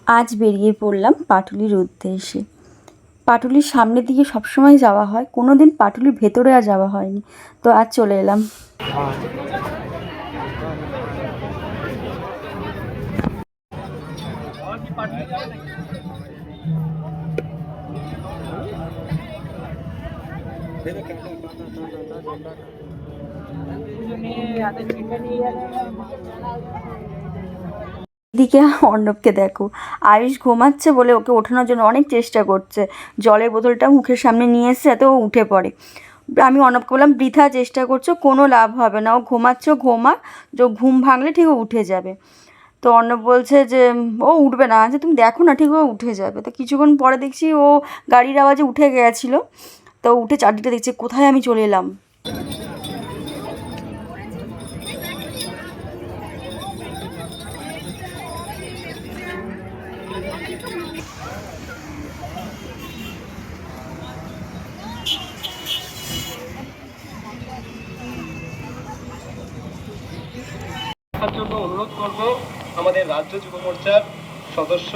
আজ বেরিয়ে পড়লাম পাটুলির উদ্দেশ্যে। পাটুলির সামনের দিকে সবসময় যাওয়া হয়, কোনো দিন পাটুলির ভেতরে আর যাওয়া হয়নি, তো আজ চলে এলাম। এদিকে অর্ণবকে দেখো, আয়ুষ ঘুমাচ্ছে বলে ওকে ওঠানোর জন্য অনেক চেষ্টা করছে, জলের বোতলটা মুখের সামনে নিয়ে এসে এত উঠে পড়ে। আমি অর্ণবকে বললাম বৃথা চেষ্টা করছো, কোনো লাভ হবে না, ও ঘুমাচ্ছে, ঘুমা, যে ঘুম ভাঙলে ঠিক ও উঠে যাবে। তো অর্ণব বলছে যে ও উঠবে না, আচ্ছা তুমি দেখো না, ঠিক ও উঠে যাবে। তো কিছুক্ষণ পরে দেখছি ও গাড়ির আওয়াজে উঠে গেছিলো, তো উঠে চারদিকে দেখছে কোথায় আমি চলে এলাম। জন্য অনুরোধ করব আমাদের রাজ্য যুব মোর্চার সদস্য,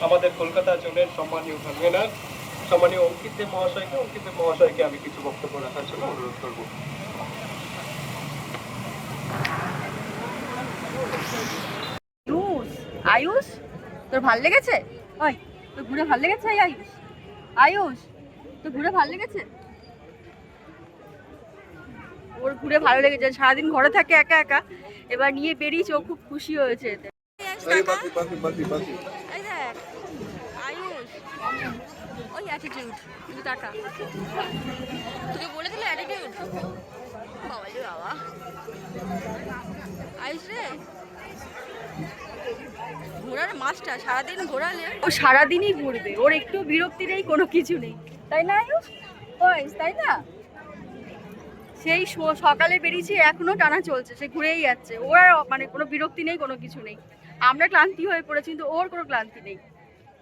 আমাদের কলকাতা জোনের সম্মানীয় কনভেনার, সম্মানীয় অঙ্কিত দেব মহাশয়কে আমি কিছু বক্তব্য রাখার জন্য অনুরোধ করব। আয়ুষ, তোর ভাল লেগেছে? ওই তোর ঘুরে ভাল লেগেছে? আয়ুষ, আয়ুষ, তোর ঘুরে ভাল লেগেছে? ওর ঘুরে ভালো লেগেছে, সারাদিন ঘরে থাকে একা একা, এবার নিয়ে বেরিয়েছে, ও খুব খুশি হয়েছে এতে। আয়ুষ, ওই অ্যাটিটিউড, কিন্তু টাকা তোকে বলে দিল অ্যাটিটিউড, বাবা রে বাবা। আয়ুষ রে, ঘোরার মাস্টার, সারাদিন ঘোরালে ও সারাদিনই ঘুরবে, ওর একটু বিরক্তি নেই, কোনো কিছু নেই, তাই না আয়ুষ? ওই তাই না, সেই সকালে বেরিয়েছি এখনো টানা চলছে, সে ঘুরেই যাচ্ছে, ওর আর মানে কোনো বিরক্তি নেই, কোনো কিছু নেই। আমরা ক্লান্তি হয়ে পড়েছি, কিন্তু ওর কোনো ক্লান্তি নেই,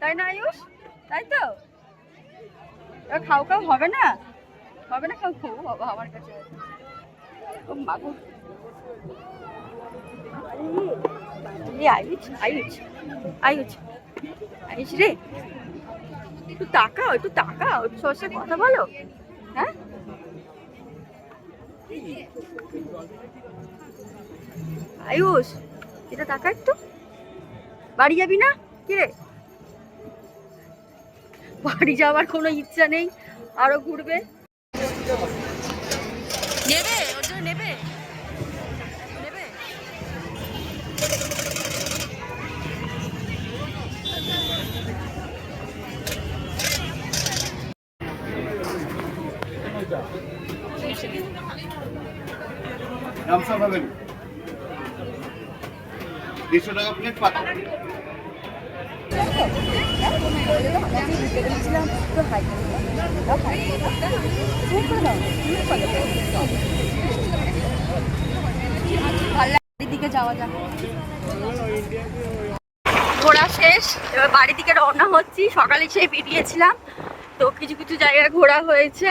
তাই না আয়ুষ? তাই তো, এবার খাও খাও হবে না, হবে না, খাও খাও বাবা আমার কাছে। আয়ুষ, আয়ুষ, আয়ুষ, আয়ুষ রে, একটু তাকাও, একটু তাকাও, একটু সবার সাথে কথা বলো। হ্যাঁ, আয়ুষ এটা তাকা একটু, বাড়ি যাবি না? কিরে, বাড়ি যাওয়ার কোনো ইচ্ছা নেই, আরো ঘুরবে। নেবে ওর জন্য, নেবে নেবে। গামছা পাবেন 150 টাকা প্লেট পাবেন। দিকে যাওয়া যাক, ঘোরা শেষ, এবার বাড়ির দিকে রওনা হচ্ছি। সকালে সেই বেরিয়েছিলাম, তো কিছু কিছু জায়গায় ঘোরা হয়েছে,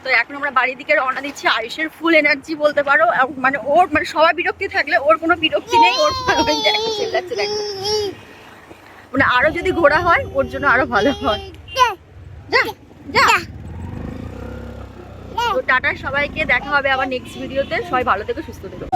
তো এখন আমরা বাড়ির দিকে রওনা দিচ্ছি। আয়ুষের ফুল এনার্জি বলতে পারো, মানে ওর মানে সবাই বিরক্তি থাকলে ওর কোনো বিরক্তি নেই, ওর মানে আরো যদি ঘোরা হয় ওর জন্য আরো ভালো হয়। যা যা, তো টাটা সবাইকে, দেখা হবে আবার নেক্সট ভিডিওতে। সবাই ভালো থেকো, সুস্থ থেকো।